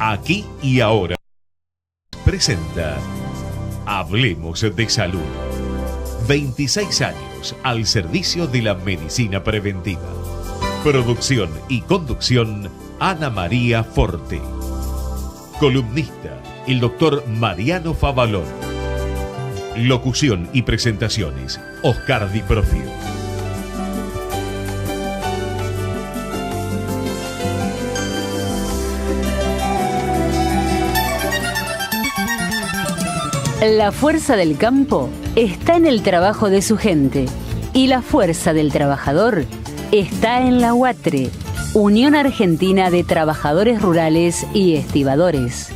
Aquí y Ahora presenta Hablemos de Salud. 26 años al servicio de la medicina preventiva. Producción y conducción, Ana María Forte. Columnista, el doctor Mariano Favaloro. Locución y presentaciones, Oscar Di Profio. La fuerza del campo está en el trabajo de su gente y la fuerza del trabajador está en la UATRE, Unión Argentina de Trabajadores Rurales y Estibadores.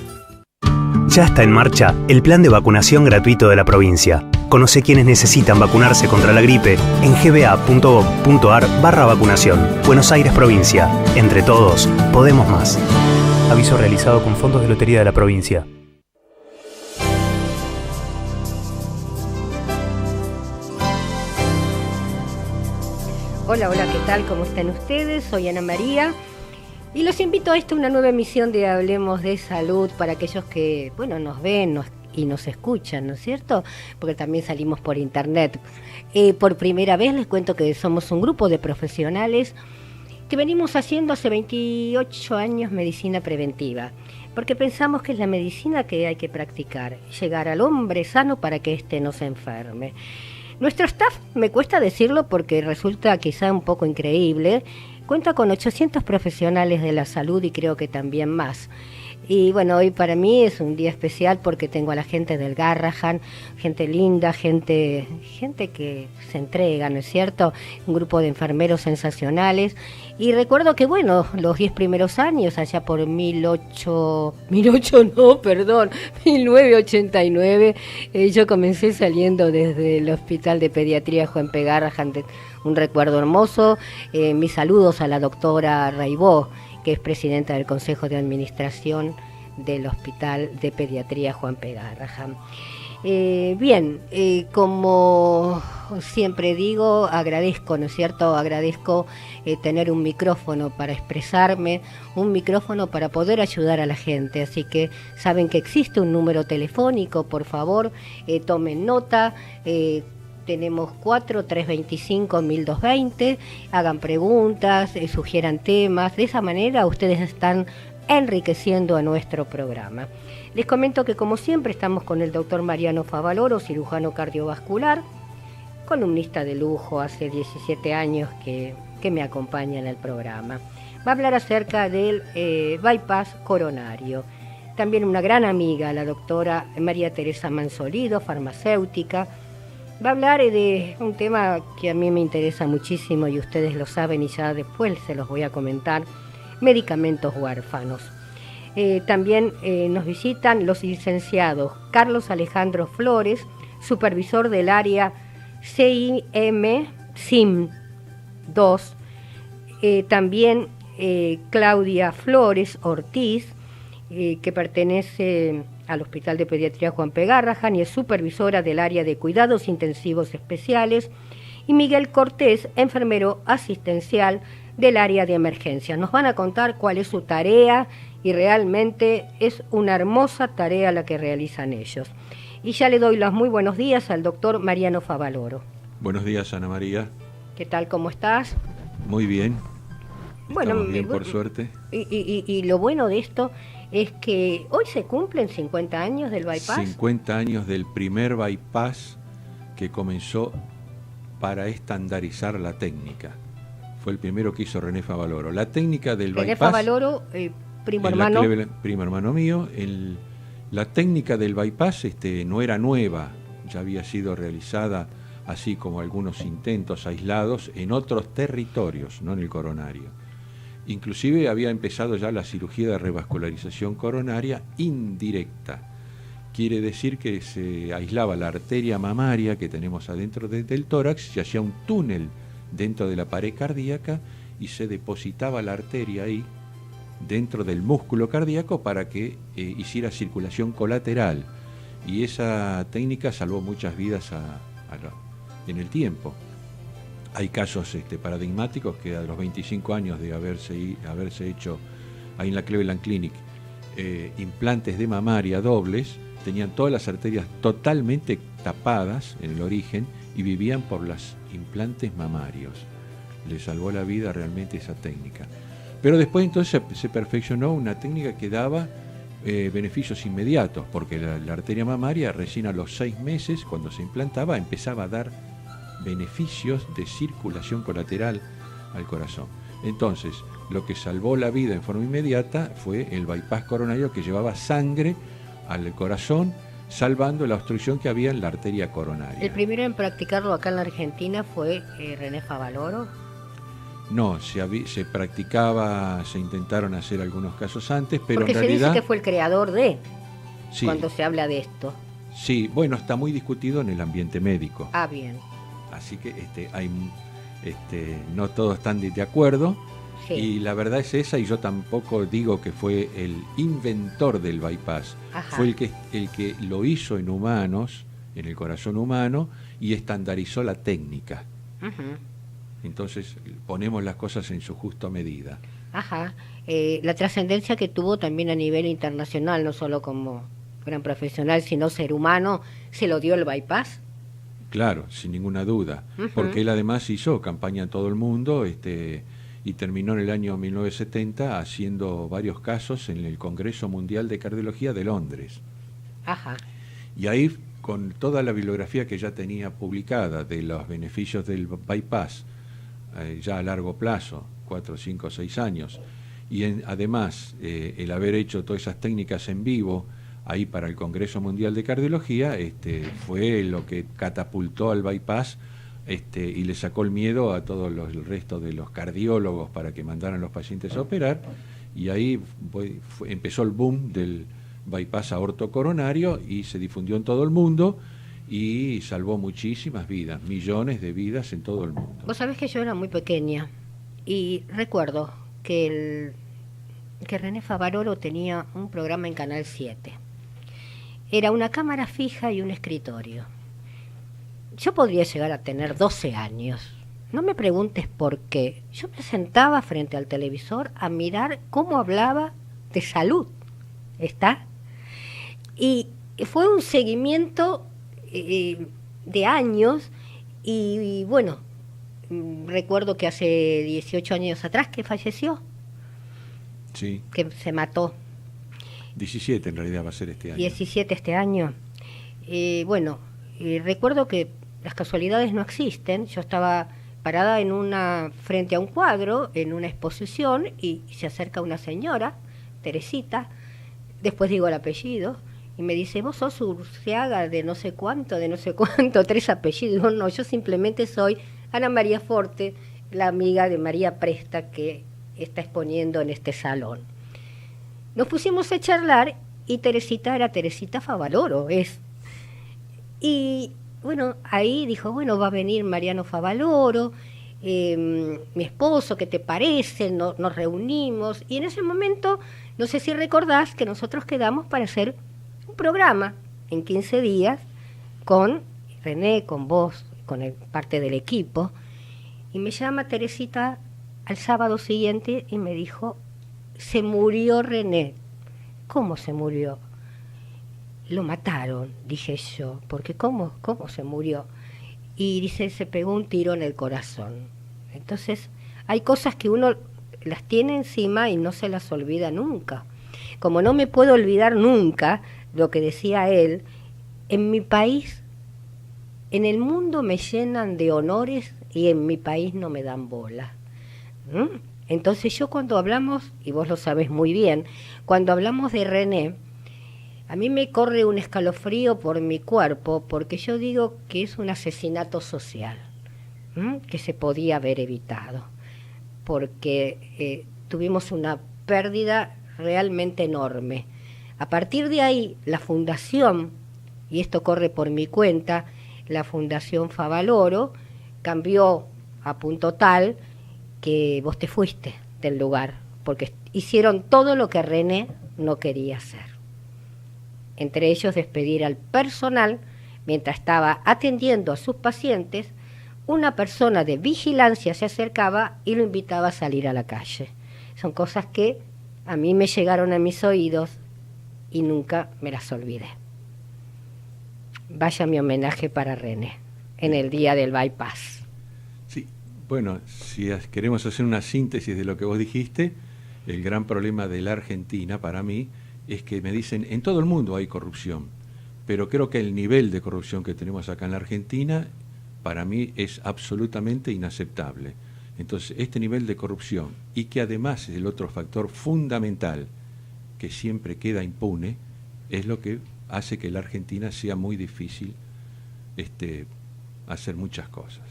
Ya está en marcha el plan de vacunación gratuito de la provincia. Conoce quienes necesitan vacunarse contra la gripe en gba.gov.ar/vacunación. Buenos Aires, provincia. Entre todos, podemos más. Aviso realizado con fondos de lotería de la provincia. Hola, ¿qué tal? ¿Cómo están ustedes? Soy Ana María y los invito a una nueva emisión de Hablemos de Salud para aquellos que, nos ven y nos escuchan, ¿no es cierto? Porque también salimos por internet. Por primera vez les cuento que somos un grupo de profesionales que venimos haciendo hace 28 años medicina preventiva, porque pensamos que es la medicina que hay que practicar, llegar al hombre sano para que éste no se enferme. Nuestro staff, me cuesta decirlo porque resulta quizá un poco increíble, cuenta con 800 profesionales de la salud y creo que también más. Y hoy para mí es un día especial porque tengo a la gente del Garrahan, gente linda, gente que se entrega, ¿no es cierto? Un grupo de enfermeros sensacionales. Y recuerdo que, los 10 primeros años, allá por 1989, yo comencé saliendo desde el Hospital de Pediatría Juan P. Garrahan, un recuerdo hermoso. Mis saludos a la doctora Raibó, que es presidenta del Consejo de Administración del Hospital de Pediatría Juan P. Garrahan. Como siempre digo, agradezco, ¿no es cierto? Agradezco tener un micrófono para expresarme, un micrófono para poder ayudar a la gente. Así que saben que existe un número telefónico, por favor, tomen nota. Tenemos 4-325-1220, hagan preguntas, sugieran temas. De esa manera ustedes están enriqueciendo a nuestro programa. Les comento que como siempre estamos con el doctor Mariano Favaloro, cirujano cardiovascular, columnista de lujo, hace 17 años que me acompaña en el programa. Va a hablar acerca del bypass coronario. También una gran amiga, la doctora María Teresa Mansolido, farmacéutica. Va a hablar de un tema que a mí me interesa muchísimo y ustedes lo saben y ya después se los voy a comentar, medicamentos huérfanos. También nos visitan los licenciados Carlos Alejandro Flores, supervisor del área CIM 2, también Claudia Flores Ortiz, que pertenece al Hospital de Pediatría Juan P. Garrahan y es supervisora del área de cuidados intensivos especiales, y Miguel Cortés, enfermero asistencial del área de emergencia. Nos van a contar cuál es su tarea y realmente es una hermosa tarea la que realizan ellos. Y ya le doy los muy buenos días al doctor Mariano Favaloro. Buenos días, Ana María. ¿Qué tal? ¿Cómo estás? Muy bien. Estamos bien, por suerte. Y lo bueno de esto es que hoy se cumplen 50 años del bypass. 50 años del primer bypass que comenzó para estandarizar la técnica. Fue el primero que hizo René Favaloro. La técnica del bypass... René Favaloro, primo hermano. Primo hermano mío. La técnica del bypass no era nueva, ya había sido realizada, así como algunos intentos aislados, en otros territorios, no en el coronario. Inclusive había empezado ya la cirugía de revascularización coronaria indirecta. Quiere decir que se aislaba la arteria mamaria que tenemos adentro del tórax, se hacía un túnel dentro de la pared cardíaca y se depositaba la arteria ahí dentro del músculo cardíaco para que hiciera circulación colateral. Y esa técnica salvó muchas vidas en el tiempo. Hay casos paradigmáticos que a los 25 años de haberse hecho ahí en la Cleveland Clinic implantes de mamaria dobles, tenían todas las arterias totalmente tapadas en el origen y vivían por los implantes mamarios. Le salvó la vida realmente esa técnica. Pero después entonces se perfeccionó una técnica que daba beneficios inmediatos, porque la arteria mamaria recién a los 6 meses, cuando se implantaba, empezaba a dar beneficios de circulación colateral al corazón. Entonces, lo que salvó la vida en forma inmediata fue el bypass coronario, que llevaba sangre al corazón, salvando la obstrucción que había en la arteria coronaria. El primero en practicarlo acá en la Argentina fue René Favaloro. No, se practicaba, se intentaron hacer algunos casos antes, pero porque en realidad... se dice que fue el creador de, sí, cuando se habla de esto. Sí, bueno, está muy discutido en el ambiente médico. Ah, bien. Así que no todos están de acuerdo. Sí. Y la verdad es esa, y yo tampoco digo que fue el inventor del bypass. Ajá. Fue el que lo hizo en humanos, en el corazón humano, y estandarizó la técnica. Uh-huh. Entonces ponemos las cosas en su justa medida. Ajá. La trascendencia que tuvo también a nivel internacional, no solo como gran profesional, sino ser humano, ¿se lo dio el bypass? Claro, sin ninguna duda. Uh-huh. Porque él además hizo campaña en todo el mundo, y terminó en el año 1970 haciendo varios casos en el Congreso Mundial de Cardiología de Londres. Ajá. Y ahí, con toda la bibliografía que ya tenía publicada de los beneficios del bypass, ya a largo plazo, 4, 5, 6 años, y además el haber hecho todas esas técnicas en vivo ahí para el Congreso Mundial de Cardiología, fue lo que catapultó al bypass, y le sacó el miedo a todo el resto de los cardiólogos para que mandaran los pacientes a operar, y ahí empezó el boom del bypass aortocoronario y se difundió en todo el mundo y salvó muchísimas vidas, millones de vidas en todo el mundo. Vos sabés que yo era muy pequeña y recuerdo que René Favaloro tenía un programa en Canal 7. Era una cámara fija y un escritorio. Yo podría llegar a tener 12 años. No me preguntes por qué. Yo me sentaba frente al televisor a mirar cómo hablaba de salud. ¿Está? Y fue un seguimiento de años y bueno, recuerdo que hace 18 años atrás que falleció. Sí. Que se mató. 17 en realidad va a ser este año. 17 este año. Bueno, recuerdo que las casualidades no existen. Yo estaba parada frente a un cuadro en una exposición y se acerca una señora, Teresita, después digo el apellido, y me dice, vos sos Urciaga de no sé cuánto, 3 apellidos. Digo, no, yo simplemente soy Ana María Forte, la amiga de María Presta que está exponiendo en este salón. Nos pusimos a charlar y Teresita era Teresita Favaloro, y bueno, ahí dijo, bueno, va a venir Mariano Favaloro, mi esposo, ¿qué te parece? Nos reunimos, y en ese momento, no sé si recordás que nosotros quedamos para hacer un programa en 15 días con René, con vos, con parte del equipo, y me llama Teresita al sábado siguiente y me dijo, se murió René. ¿Cómo se murió? Lo mataron, dije yo, porque ¿cómo se murió? Y dice, se pegó un tiro en el corazón. Entonces, hay cosas que uno las tiene encima y no se las olvida nunca. Como no me puedo olvidar nunca lo que decía él, en mi país, en el mundo me llenan de honores y en mi país no me dan bola. Entonces yo cuando hablamos, y vos lo sabés muy bien, cuando hablamos de René, a mí me corre un escalofrío por mi cuerpo, porque yo digo que es un asesinato social, que se podía haber evitado, porque tuvimos una pérdida realmente enorme. A partir de ahí, la fundación, y esto corre por mi cuenta, la Fundación Favaloro, cambió a punto tal que vos te fuiste del lugar, porque hicieron todo lo que René no quería hacer. Entre ellos despedir al personal, mientras estaba atendiendo a sus pacientes, una persona de vigilancia se acercaba y lo invitaba a salir a la calle. Son cosas que a mí me llegaron a mis oídos y nunca me las olvidé. Vaya mi homenaje para René en el día del bypass. Sí, bueno, si queremos hacer una síntesis de lo que vos dijiste, el gran problema de la Argentina para mí es que me dicen, en todo el mundo hay corrupción, pero creo que el nivel de corrupción que tenemos acá en la Argentina, para mí es absolutamente inaceptable. Entonces, este nivel de corrupción, y que además es el otro factor fundamental que siempre queda impune, es lo que hace que la Argentina sea muy difícil hacer muchas cosas.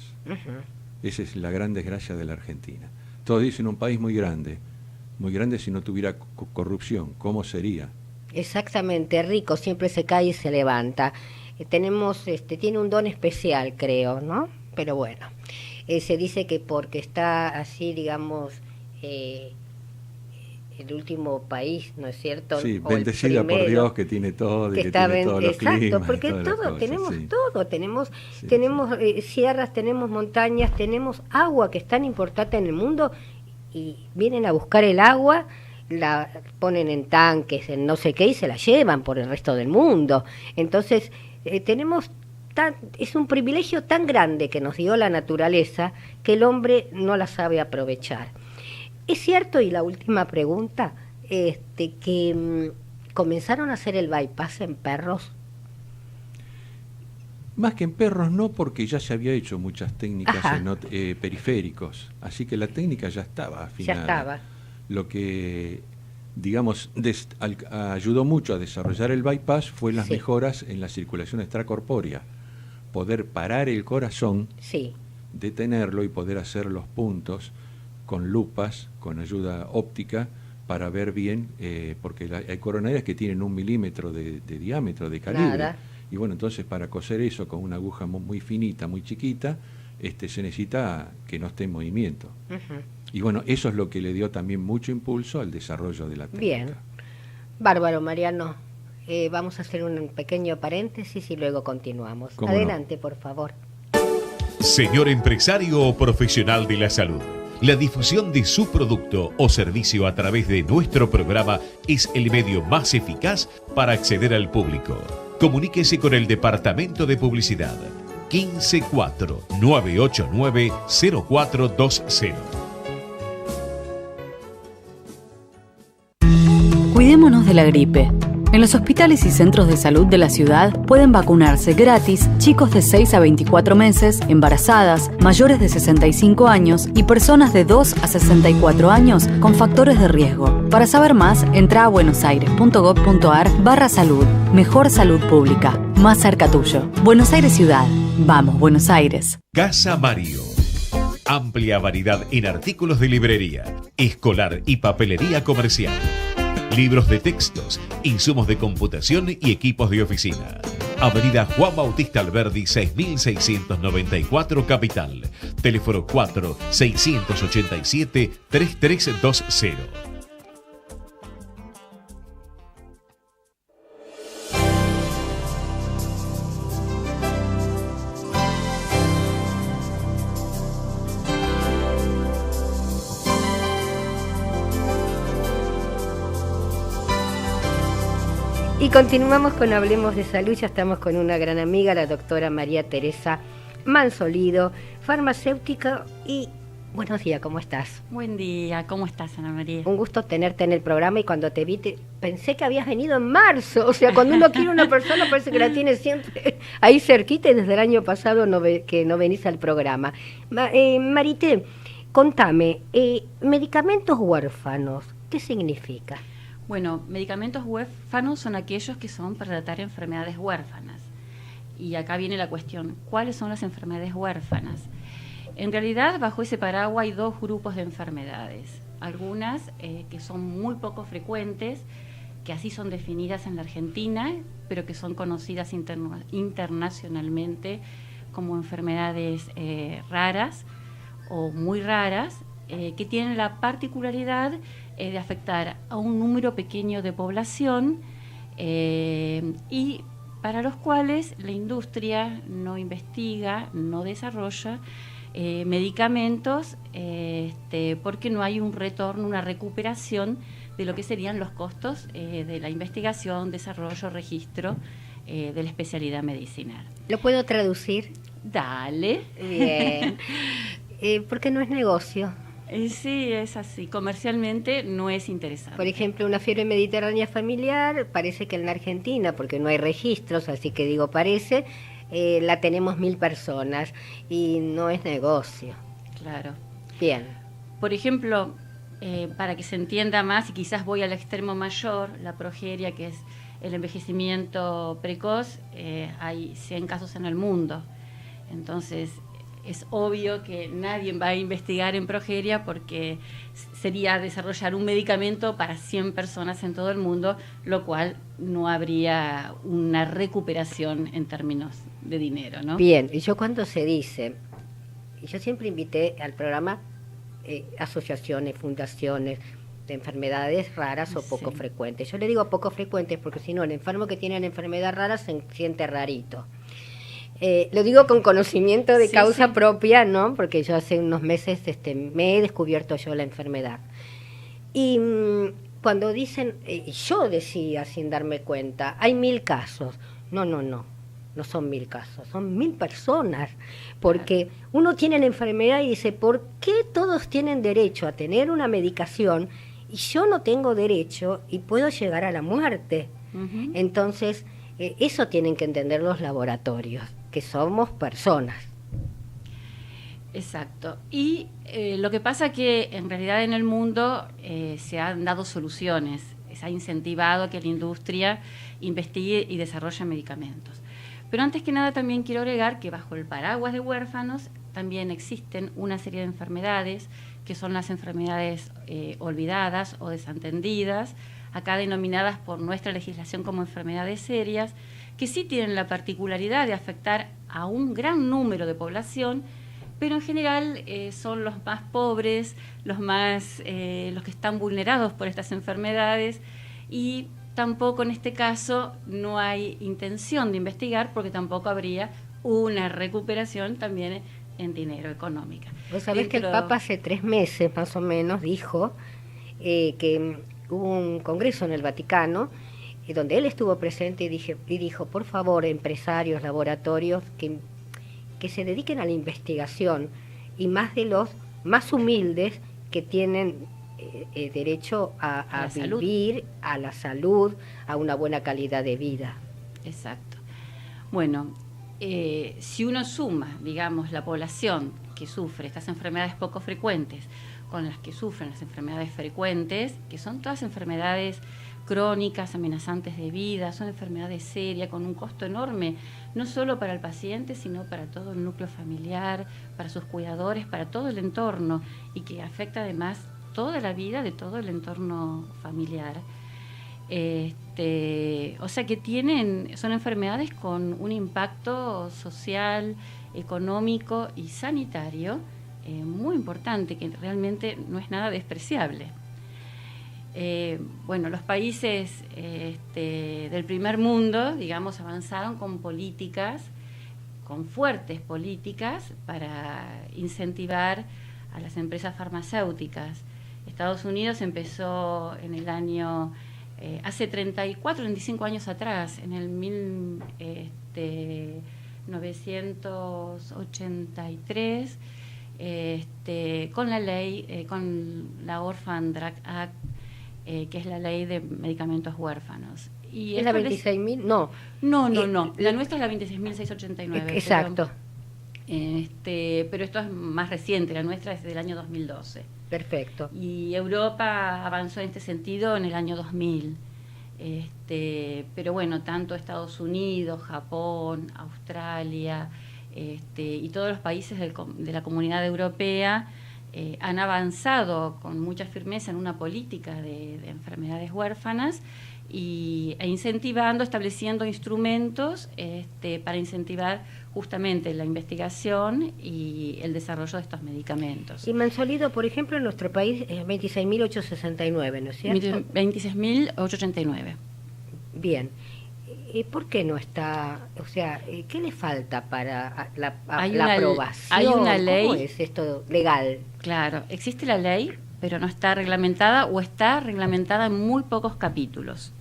Esa es la gran desgracia de la Argentina. Todos dicen un país muy grande si no tuviera corrupción, ¿cómo sería? Exactamente, rico, siempre se cae y se levanta. Tiene un don especial, creo, ¿no? Pero bueno, se dice que porque está así, digamos, el último país, ¿no es cierto? Sí, o bendecida por Dios que tiene todo y que tiene todos los climas. Exacto, porque tenemos sierras, tenemos montañas, tenemos agua que es tan importante en el mundo, y vienen a buscar el agua, la ponen en tanques, en no sé qué, y se la llevan por el resto del mundo. Entonces, es un privilegio tan grande que nos dio la naturaleza que el hombre no la sabe aprovechar. Es cierto, y la última pregunta, que comenzaron a hacer el bypass en perros. Más que en perros no, porque ya se había hecho muchas técnicas en periféricos, así que la técnica ya estaba afinada. Ya estaba. Lo que, digamos, ayudó mucho a desarrollar el bypass fue las mejoras en la circulación extracorpórea. Poder parar el corazón, detenerlo y poder hacer los puntos con lupas, con ayuda óptica, para ver bien, porque hay coronarias que tienen 1 milímetro de diámetro, de calibre. Nada. Y bueno, entonces para coser eso con una aguja muy finita, muy chiquita, se necesita que no esté en movimiento. Y bueno, eso es lo que le dio también mucho impulso al desarrollo de la técnica. Bien. Bárbaro, Mariano. Vamos a hacer un pequeño paréntesis y luego continuamos. Adelante, por favor. Señor empresario o profesional de la salud, la difusión de su producto o servicio a través de nuestro programa es el medio más eficaz para acceder al público. Comuníquese con el Departamento de Publicidad 154-989-0420. Cuidémonos de la gripe. En los hospitales y centros de salud de la ciudad pueden vacunarse gratis chicos de 6 a 24 meses, embarazadas, mayores de 65 años y personas de 2 a 64 años con factores de riesgo. Para saber más, entra a buenosaires.gov.ar/salud. Mejor salud pública, más cerca tuyo. Buenos Aires Ciudad. Vamos, Buenos Aires. Casa Mario. Amplia variedad en artículos de librería, escolar y papelería comercial. Libros de textos, insumos de computación y equipos de oficina. Avenida Juan Bautista Alberdi, 6694 Capital. Teléfono 4-687-3320. Y continuamos con Hablemos de Salud. Ya estamos con una gran amiga, la doctora María Teresa Mansolido, farmacéutica. Y buenos días, ¿cómo estás? Buen día, ¿cómo estás, Ana María? Un gusto tenerte en el programa, y cuando te vi pensé que habías venido en marzo. O sea, cuando uno quiere una persona parece que la tiene siempre ahí cerquita, y desde el año pasado que no venís al programa. Marité, contame, medicamentos huérfanos, ¿qué significa? Bueno, medicamentos huérfanos son aquellos que son para tratar enfermedades huérfanas. Y acá viene la cuestión, ¿cuáles son las enfermedades huérfanas? En realidad, bajo ese paraguas hay 2 grupos de enfermedades. Algunas que son muy poco frecuentes, que así son definidas en la Argentina, pero que son conocidas internacionalmente como enfermedades raras o muy raras, que tienen la particularidad de afectar a un número pequeño de población y para los cuales la industria no investiga, no desarrolla medicamentos porque no hay un retorno, una recuperación de lo que serían los costos de la investigación, desarrollo, registro de la especialidad medicinal. ¿Lo puedo traducir? Dale. Bien. Porque no es negocio. Sí, es así. Comercialmente no es interesante. Por ejemplo, una fiebre mediterránea familiar, parece que en la Argentina, porque no hay registros, así que digo parece, la tenemos 1000 personas y no es negocio. Claro. Bien. Por ejemplo, para que se entienda más, y quizás voy al extremo mayor, la progeria, que es el envejecimiento precoz, hay 100 casos en el mundo. Entonces, es obvio que nadie va a investigar en progeria porque sería desarrollar un medicamento para 100 personas en todo el mundo, lo cual no habría una recuperación en términos de dinero, ¿no? Bien, y yo cuando se dice, y yo siempre invité al programa asociaciones, fundaciones de enfermedades raras o poco frecuentes. Yo le digo poco frecuentes porque si no, el enfermo que tiene la enfermedad rara se siente rarito. Lo digo con conocimiento de causa propia, ¿no? Porque yo hace unos meses me he descubierto yo la enfermedad. Y cuando dicen, yo decía sin darme cuenta, hay 1000 casos. No son 1000 casos, son 1000 personas. Porque uno tiene la enfermedad y dice, ¿por qué todos tienen derecho a tener una medicación y yo no tengo derecho y puedo llegar a la muerte? Uh-huh. Entonces, eso tienen que entender los laboratorios, que somos personas. Exacto. Y lo que pasa que en realidad en el mundo se han dado soluciones, se ha incentivado a que la industria investigue y desarrolle medicamentos. Pero antes que nada también quiero agregar que bajo el paraguas de huérfanos también existen una serie de enfermedades que son las enfermedades olvidadas o desatendidas, acá denominadas por nuestra legislación como enfermedades serias, que sí tienen la particularidad de afectar a un gran número de población, pero en general son los más pobres, los que están vulnerados por estas enfermedades, y tampoco en este caso no hay intención de investigar porque tampoco habría una recuperación también en dinero económica. Vos sabés que el Papa hace 3 meses más o menos dijo que hubo un congreso en el Vaticano donde él estuvo presente y dijo, por favor, empresarios, laboratorios, que se dediquen a la investigación, y más de los más humildes que tienen derecho a vivir, a la salud, a una buena calidad de vida. Exacto. Bueno, si uno suma, digamos, la población que sufre estas enfermedades poco frecuentes con las que sufren las enfermedades frecuentes, que son todas enfermedades crónicas, amenazantes de vida, son enfermedades serias, con un costo enorme, no solo para el paciente, sino para todo el núcleo familiar, para sus cuidadores, para todo el entorno, y que afecta además toda la vida de todo el entorno familiar. O sea que son enfermedades con un impacto social, económico y sanitario muy importante, que realmente no es nada despreciable. Bueno, los países del primer mundo, digamos, avanzaron con políticas, con fuertes políticas para incentivar a las empresas farmacéuticas. Estados Unidos empezó en el año, hace 35 años atrás, en el 1983, con la ley, con la Orphan Drug Act, que es la ley de medicamentos huérfanos. Y ¿es la 26.000? No. No. La nuestra es la 26.689. Exacto. Pero esto es más reciente, la nuestra es del año 2012. Perfecto. Y Europa avanzó en este sentido en el año 2000. Pero bueno, tanto Estados Unidos, Japón, Australia, y todos los países de la Comunidad Europea han avanzado con mucha firmeza en una política de enfermedades huérfanas e incentivando, estableciendo instrumentos para incentivar justamente la investigación y el desarrollo de estos medicamentos. Y Mansolido, por ejemplo, en nuestro país es 26.869, ¿no es cierto? 26.889. Bien. ¿Y por qué no está? O sea, ¿qué le falta para la aprobación? Hay una ley. ¿Cómo es esto legal? Claro, existe la ley, pero no está reglamentada o está reglamentada en muy pocos capítulos.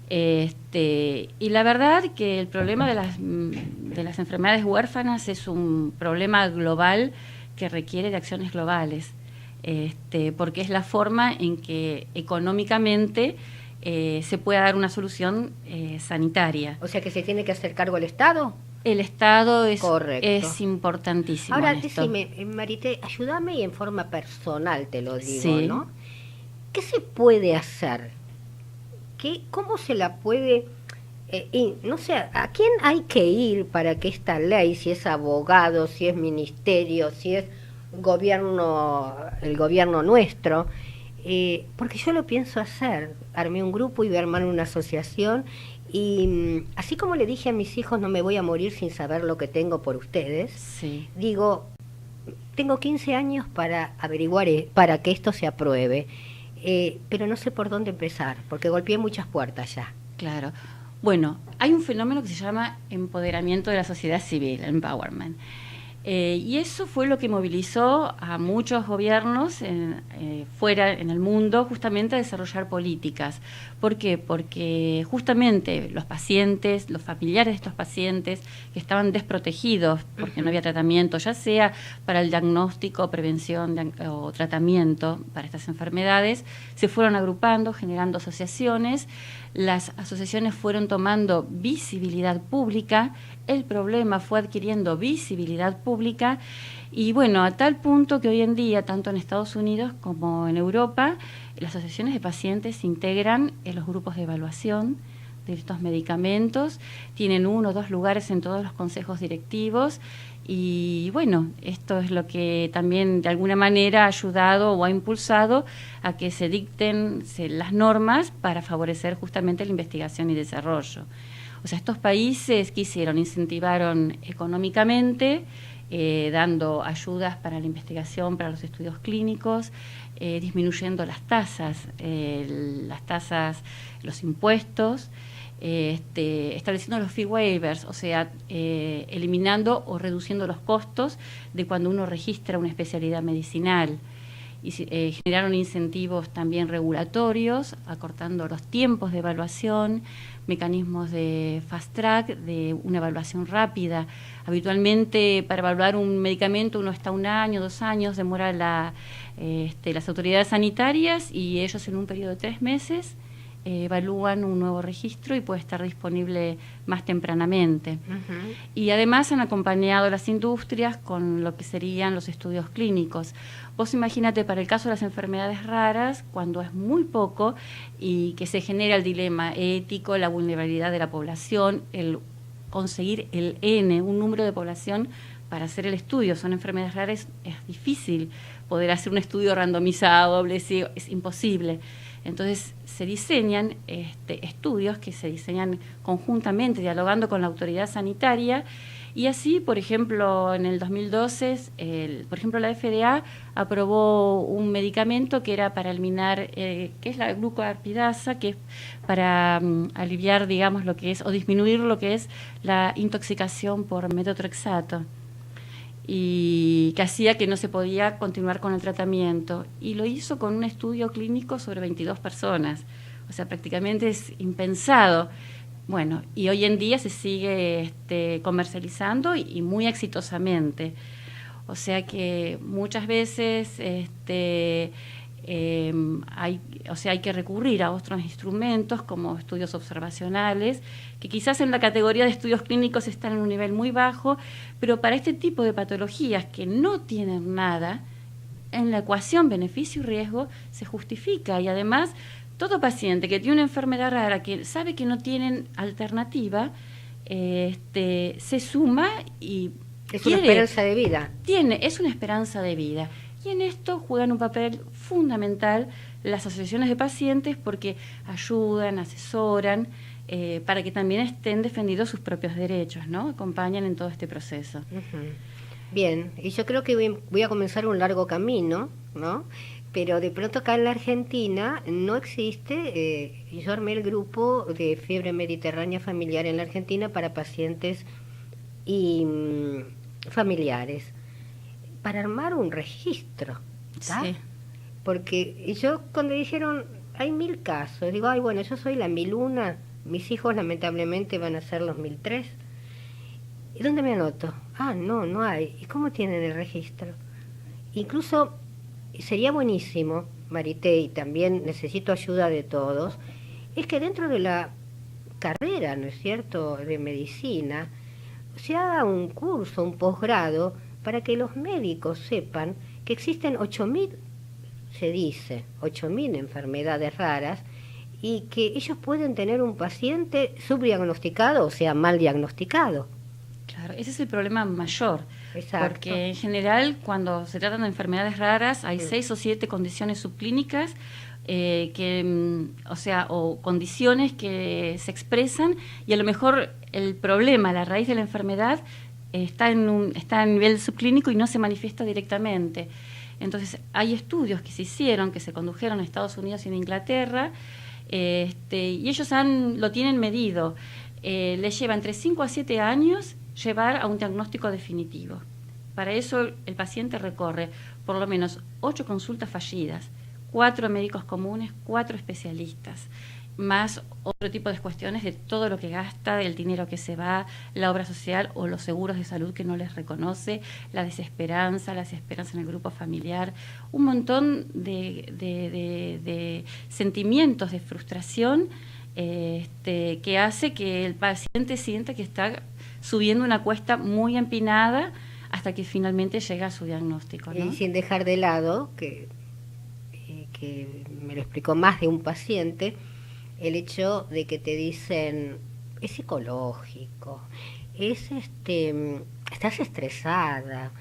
Y la verdad que el problema de las enfermedades huérfanas es un problema global que requiere de acciones globales, porque es la forma en que económicamente se pueda dar una solución sanitaria. O sea que se tiene que hacer cargo el Estado. El Estado es importantísimo. Ahora, decime, Marité, ayúdame y en forma personal te lo digo, sí. ¿no? ¿Qué se puede hacer? ¿Cómo se la puede...? No sé, ¿a quién hay que ir para que esta ley, si es abogado, si es ministerio, si es gobierno, el gobierno nuestro, porque yo lo pienso hacer, armé un grupo y voy a armar una asociación y así como le dije a mis hijos no me voy a morir sin saber lo que tengo por ustedes, sí. Digo, tengo 15 años para averiguar, para que esto se apruebe, pero no sé por dónde empezar, porque golpeé muchas puertas ya. Claro. Bueno, hay un fenómeno que se llama empoderamiento de la sociedad civil, empowerment. Y eso fue lo que movilizó a muchos gobiernos fuera en el mundo justamente a desarrollar políticas. ¿Por qué? Porque justamente los pacientes, los familiares de estos pacientes que estaban desprotegidos porque no había tratamiento, ya sea para el diagnóstico, prevención o tratamiento para estas enfermedades, se fueron agrupando, generando asociaciones. Las asociaciones fueron tomando visibilidad pública, el problema fue adquiriendo visibilidad pública y bueno, a tal punto que hoy en día, tanto en Estados Unidos como en Europa, las asociaciones de pacientes se integran en los grupos de evaluación de estos medicamentos, tienen 1 o 2 lugares en todos los consejos directivos y bueno, esto es lo que también de alguna manera ha ayudado o ha impulsado a que se dicten las normas para favorecer justamente la investigación y desarrollo. O sea, estos países que hicieron, incentivaron económicamente, dando ayudas para la investigación, para los estudios clínicos, disminuyendo las tasas, los impuestos, estableciendo los fee waivers, o sea, eliminando o reduciendo los costos de cuando uno registra una especialidad medicinal. Y generaron incentivos también regulatorios, acortando los tiempos de evaluación, mecanismos de fast track, de una evaluación rápida. Habitualmente para evaluar un medicamento uno está 1 año, 2 años, demora las autoridades sanitarias y ellos en un periodo de 3 meses evalúan un nuevo registro y puede estar disponible más tempranamente. Y además han acompañado a las industrias con lo que serían los estudios clínicos. Vos imagínate, para el caso de las enfermedades raras, cuando es muy poco y que se genera el dilema ético, la vulnerabilidad de la población, el conseguir el N, un número de población para hacer el estudio. Son enfermedades raras, es difícil poder hacer un estudio randomizado, doble ciego, es imposible. Entonces se diseñan estudios que se diseñan conjuntamente, dialogando con la autoridad sanitaria, y así, por ejemplo, en el 2012, por ejemplo, la FDA aprobó un medicamento que era para eliminar, que es la glucoarpidasa, que es para aliviar, digamos, lo que es, o disminuir lo que es la intoxicación por metotrexato, y que hacía que no se podía continuar con el tratamiento, y lo hizo con un estudio clínico sobre 22 personas, o sea, prácticamente es impensado. Bueno, y hoy en día se sigue comercializando y muy exitosamente, o sea que muchas veces hay que recurrir a otros instrumentos como estudios observacionales, que quizás en la categoría de estudios clínicos están en un nivel muy bajo, pero para este tipo de patologías que no tienen nada, en la ecuación beneficio y riesgo se justifica, y además todo paciente que tiene una enfermedad rara, que sabe que no tienen alternativa, se suma y es una esperanza de vida. Es una esperanza de vida. Y en esto juegan un papel fundamental las asociaciones de pacientes, porque ayudan, asesoran, para que también estén defendidos sus propios derechos, ¿no? Acompañan en todo este proceso. Bien, y yo creo que voy a comenzar un largo camino, ¿no? Pero de pronto acá en la Argentina no existe, yo armé el grupo de fiebre mediterránea familiar en la Argentina para pacientes y familiares, para armar un registro, ¿está? Sí. porque yo cuando dijeron, hay 1000 casos, digo, ay, bueno, yo soy la 1001, mis hijos lamentablemente van a ser los 1003. ¿Y dónde me anoto? Ah, no hay. ¿Y cómo tienen el registro? Incluso sería buenísimo, Marité, y también necesito ayuda de todos, es que dentro de la carrera, ¿no es cierto?, de medicina, se haga un curso, un posgrado, para que los médicos sepan que existen 8.000, se dice, 8.000 enfermedades raras, y que ellos pueden tener un paciente subdiagnosticado, o sea, mal diagnosticado. Claro, ese es el problema mayor. Exacto. Porque en general, cuando se tratan de enfermedades raras, hay 6 o 7 condiciones subclínicas, o condiciones que se expresan, y a lo mejor el problema, la raíz de la enfermedad, está a nivel subclínico y no se manifiesta directamente. Entonces, hay estudios que se hicieron, que se condujeron en Estados Unidos y en Inglaterra, y ellos lo tienen medido. Les lleva entre 5 a 7 años llevar a un diagnóstico definitivo. Para eso el paciente recorre por lo menos 8 consultas fallidas, 4 médicos comunes, 4 especialistas, más otro tipo de cuestiones de todo lo que gasta, el dinero que se va, la obra social o los seguros de salud que no les reconoce, la desesperanza en el grupo familiar, un montón de sentimientos de frustración que hace que el paciente sienta que está subiendo una cuesta muy empinada hasta que finalmente llega a su diagnóstico, ¿no? Y sin dejar de lado, que me lo explicó más de un paciente, el hecho de que te dicen, es psicológico, estás estresada,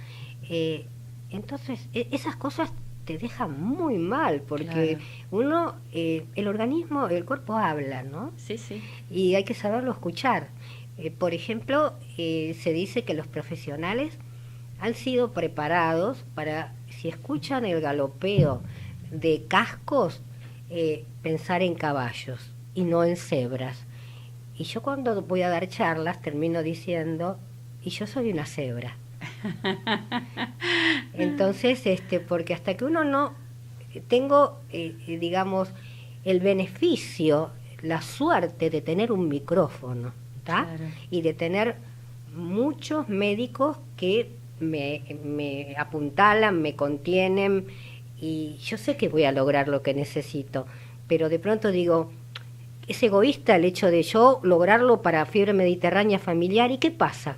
entonces esas cosas te dejan muy mal, porque claro, el organismo, el cuerpo habla, ¿no? Sí, sí. Y hay que saberlo escuchar. Por ejemplo, se dice que los profesionales han sido preparados para, si escuchan el galopeo de cascos, pensar en caballos y no en cebras. Y yo cuando voy a dar charlas termino diciendo, y yo soy una cebra. Entonces, porque hasta que uno no tengo, digamos, el beneficio, la suerte de tener un micrófono, ¿tá? Claro. Y de tener muchos médicos que me apuntalan, me contienen, y yo sé que voy a lograr lo que necesito, pero de pronto digo, es egoísta el hecho de yo lograrlo para fiebre mediterránea familiar, ¿y qué pasa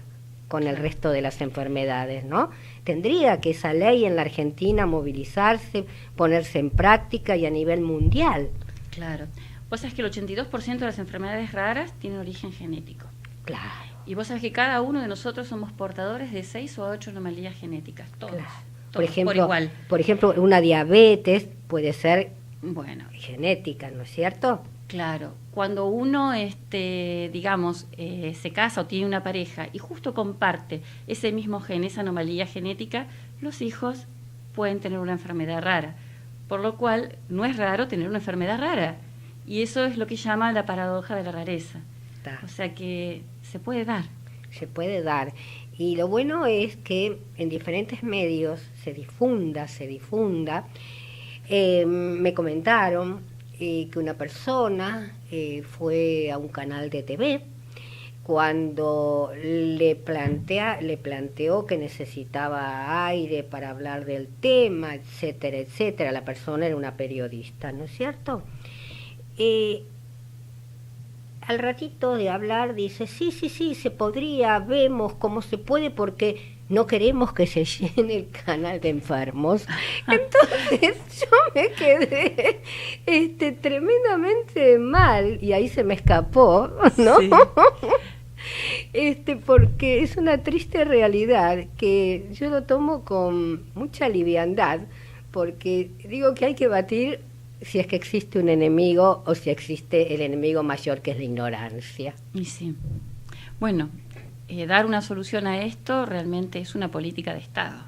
con el resto de las enfermedades, no? Tendría que esa ley en la Argentina movilizarse, ponerse en práctica y a nivel mundial. Claro. Vos sabés que el 82% de las enfermedades raras tienen origen genético. Claro. Y vos sabés que cada uno de nosotros somos portadores de 6 o 8 anomalías genéticas, todos. Claro. Todos, por ejemplo, una diabetes puede ser genética, ¿no es cierto? Claro. Cuando uno, se casa o tiene una pareja y justo comparte ese mismo gen, esa anomalía genética, los hijos pueden tener una enfermedad rara. Por lo cual, no es raro tener una enfermedad rara. Y eso es lo que llama la paradoja de la rareza. O sea que se puede dar. Se puede dar. Y lo bueno es que en diferentes medios se difunda. Me comentaron que una persona fue a un canal de TV cuando le planteó que necesitaba aire para hablar del tema, etcétera, etcétera. La persona era una periodista, ¿no es cierto? Al ratito de hablar dice, sí, se podría, vemos cómo se puede, porque no queremos que se llene el canal de enfermos. Entonces yo me quedé tremendamente mal, y ahí se me escapó, ¿no? Sí. Porque es una triste realidad que yo lo tomo con mucha liviandad, porque digo que hay que batir si es que existe un enemigo o si existe el enemigo mayor, que es la ignorancia. Y sí. Bueno, dar una solución a esto realmente es una política de Estado.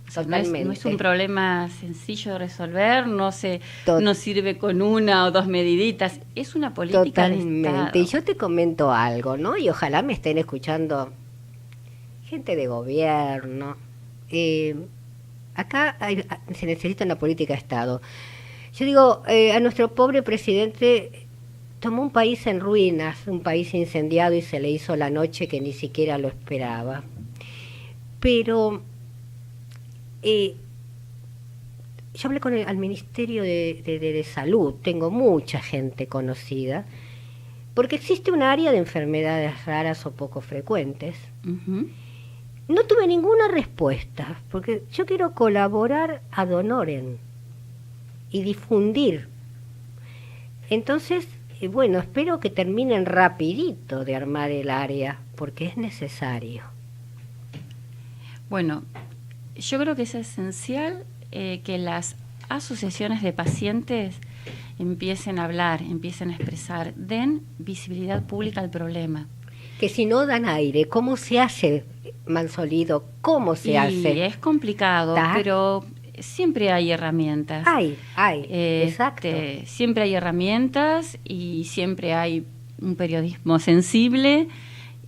O sea, no es un problema sencillo de resolver, no sirve con una o dos mediditas, es una política de Estado. Y yo te comento algo, ¿no? Y ojalá me estén escuchando gente de gobierno. acá se necesita una política de Estado. Yo digo, a nuestro pobre presidente tomó un país en ruinas, un país incendiado, y se le hizo la noche que ni siquiera lo esperaba. Pero yo hablé con al Ministerio de Salud, tengo mucha gente conocida, porque existe un área de enfermedades raras o poco frecuentes. Ujú. No tuve ninguna respuesta, porque yo quiero colaborar ad honorem y difundir. Entonces, bueno, espero que terminen rapidito de armar el área, porque es necesario. Bueno, yo creo que es esencial que las asociaciones de pacientes empiecen a hablar, empiecen a expresar, den visibilidad pública al problema. Que si no dan aire, ¿cómo se hace, Mansolido? ¿Cómo se hace? Es complicado, pero siempre hay herramientas. Hay, exacto. Siempre hay herramientas y siempre hay un periodismo sensible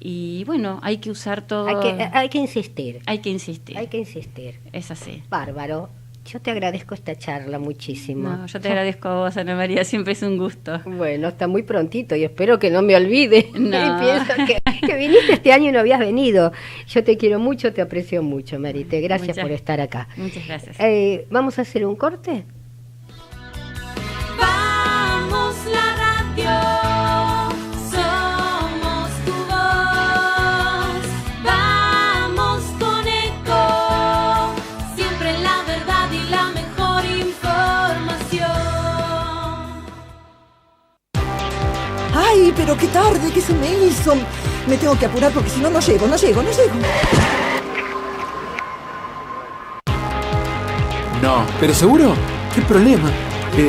y bueno, hay que usar todo. Hay que insistir. Hay que insistir. Hay que insistir. Es así. Bárbaro. Yo te agradezco esta charla muchísimo. No, yo te agradezco a vos, Ana María, siempre es un gusto. Bueno, está muy prontito y espero que no me olvide. No. Y pienso que viniste este año y no habías venido. Yo te quiero mucho, te aprecio mucho, Marite. Gracias por estar acá. Muchas gracias. ¿Vamos a hacer un corte? Vamos la radio, somos tu voz. Vamos con Eco, siempre la verdad y la mejor información. ¡Ay, pero qué tarde! ¿Qué se me hizo? Me tengo que apurar porque si no, no llego. No, ¿pero seguro? ¿Qué problema?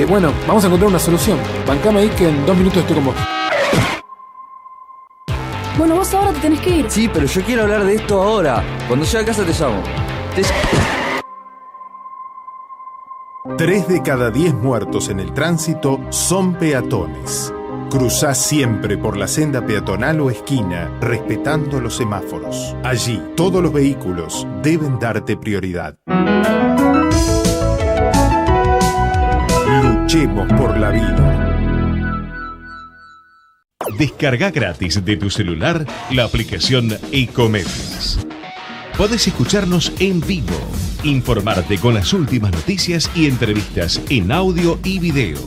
Bueno, vamos a encontrar una solución. Bancame ahí que en 2 minutos estoy con vos. Bueno, vos ahora te tenés que ir. Sí, pero yo quiero hablar de esto ahora. Cuando llegue a casa te llamo. 3 de cada 10 muertos en el tránsito son peatones. Cruzá siempre por la senda peatonal o esquina, respetando los semáforos. Allí, todos los vehículos deben darte prioridad. Luchemos por la vida. Descarga gratis de tu celular la aplicación Ecomedios. Podés escucharnos en vivo, informarte con las últimas noticias y entrevistas en audio y video.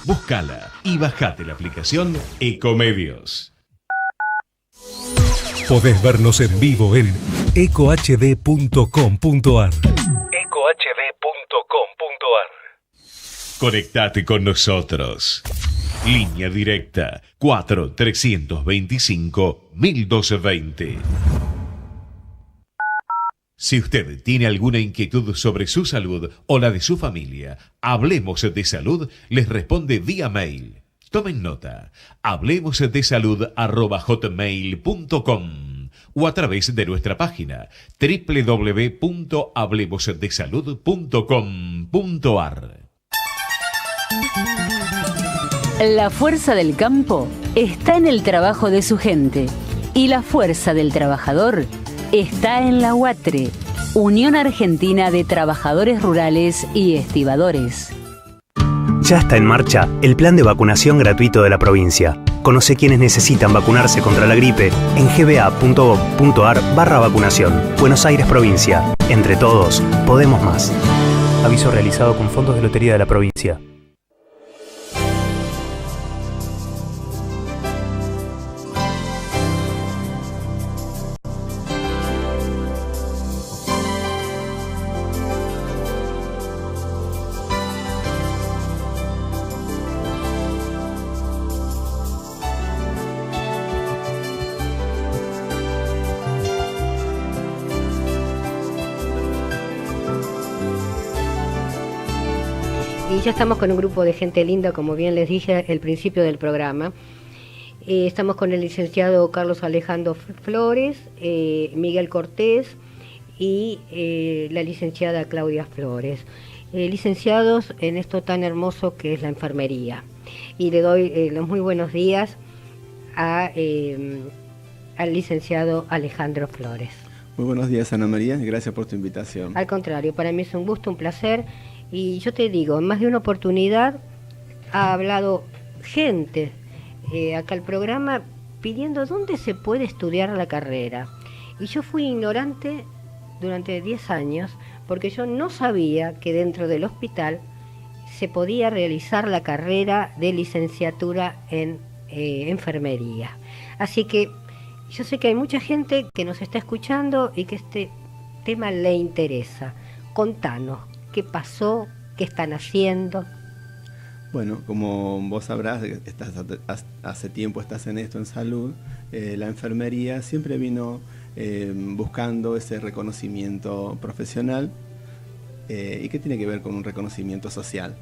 Búscala y bajate la aplicación Ecomedios. Podés vernos en vivo en ecohd.com.ar. Conectate con nosotros. Línea directa 4-325-1220. Si usted tiene alguna inquietud sobre su salud o la de su familia, Hablemos de Salud les responde vía mail. Tomen nota, hablemosdesalud@hotmail.com o a través de nuestra página www.hablemosdesalud.com.ar. La fuerza del campo está en el trabajo de su gente y la fuerza del trabajador está en la UATRE, Unión Argentina de Trabajadores Rurales y Estibadores. Ya está en marcha el plan de vacunación gratuito de la provincia. Conoce quienes necesitan vacunarse contra la gripe en gba.gov.ar/vacunación. Buenos Aires, provincia. Entre todos, podemos más. Aviso realizado con fondos de Lotería de la provincia. Y ya estamos con un grupo de gente linda, como bien les dije al principio del programa. Estamos con el licenciado Carlos Alejandro Flores, Miguel Cortés y la licenciada Claudia Flores. Licenciados en esto tan hermoso que es la enfermería. Y le doy los muy buenos días al licenciado Alejandro Flores. Muy buenos días, Ana María, y gracias por tu invitación. Al contrario, para mí es un gusto, un placer. Y yo te digo, en más de una oportunidad ha hablado gente acá al programa pidiendo dónde se puede estudiar la carrera. Y yo fui ignorante durante 10 años porque yo no sabía que dentro del hospital se podía realizar la carrera de licenciatura en enfermería. Así que yo sé que hay mucha gente que nos está escuchando y que este tema le interesa. Contanos, ¿qué pasó? ¿Qué están haciendo? Bueno, como vos sabrás, hace tiempo estás en esto, en salud, la enfermería siempre vino buscando ese reconocimiento profesional y que tiene que ver con un reconocimiento social,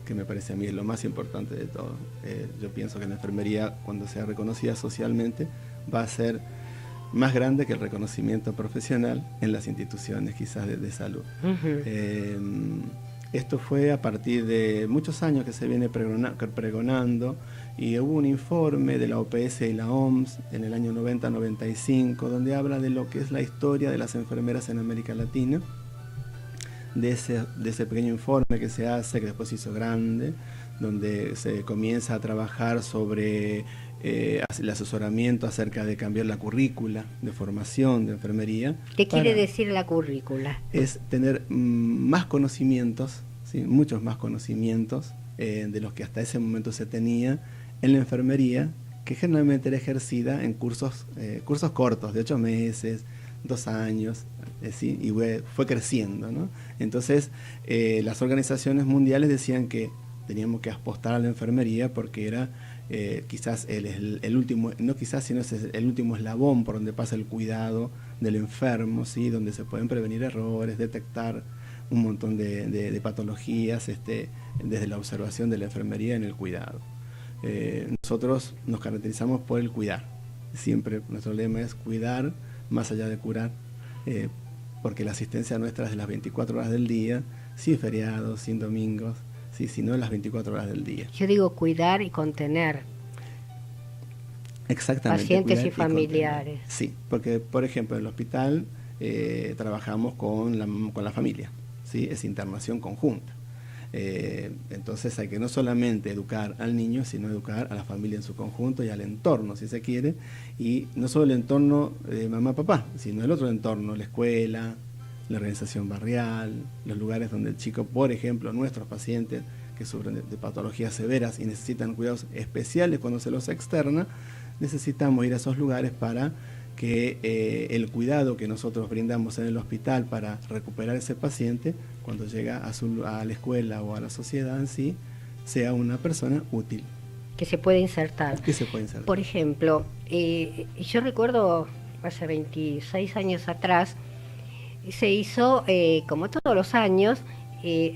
que me parece a mí es lo más importante de todo. Yo pienso que la enfermería, cuando sea reconocida socialmente, va a ser más grande que el reconocimiento profesional en las instituciones quizás de salud. Esto fue a partir de muchos años que se viene pregonando, y hubo un informe de la OPS y la OMS en el año 90-95 donde habla de lo que es la historia de las enfermeras en América Latina, de ese pequeño informe que se hace, que después se hizo grande, donde se comienza a trabajar sobre el asesoramiento acerca de cambiar la currícula de formación de enfermería. ¿Qué quiere decir la currícula? Es tener más conocimientos, ¿sí? Muchos más conocimientos de los que hasta ese momento se tenía en la enfermería, que generalmente era ejercida en cursos cortos, de 8 meses, 2 años, ¿sí? Y fue creciendo, ¿no? Entonces, las organizaciones mundiales decían que teníamos que apostar a la enfermería porque era quizás el último, no quizás, sino es el último eslabón por donde pasa el cuidado del enfermo, ¿sí? Donde se pueden prevenir errores, detectar un montón de patologías desde la observación de la enfermería en el cuidado. Nosotros nos caracterizamos por el cuidar. Siempre nuestro lema es cuidar más allá de curar, porque la asistencia nuestra es de las 24 horas del día, sin feriados, sin domingos, sí, sino las 24 horas del día. Yo digo cuidar y contener. Exactamente. Pacientes y familiares. Sí, porque por ejemplo en el hospital trabajamos con la familia, ¿sí? Es internación conjunta. Entonces hay que no solamente educar al niño, sino educar a la familia en su conjunto y al entorno, si se quiere, y no solo el entorno de mamá, papá, sino el otro entorno, la escuela, la organización barrial, los lugares donde el chico, por ejemplo, nuestros pacientes que sufren de patologías severas y necesitan cuidados especiales cuando se los externa, necesitamos ir a esos lugares para que el cuidado que nosotros brindamos en el hospital para recuperar ese paciente, cuando llega a la escuela o a la sociedad en sí, sea una persona útil. Que se puede insertar. Que se puede insertar. Por ejemplo, yo recuerdo hace 26 años atrás, se hizo, como todos los años,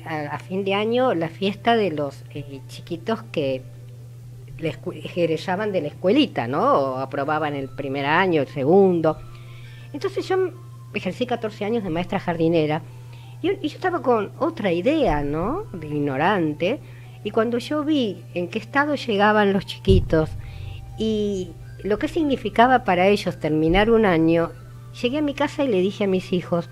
a fin de año, la fiesta de los chiquitos que egresaban de la escuelita, ¿no? O aprobaban el primer año, el segundo. Entonces yo ejercí 14 años de maestra jardinera y yo estaba con otra idea, ¿no? De ignorante. Y cuando yo vi en qué estado llegaban los chiquitos y lo que significaba para ellos terminar un año, llegué a mi casa y le dije a mis hijos,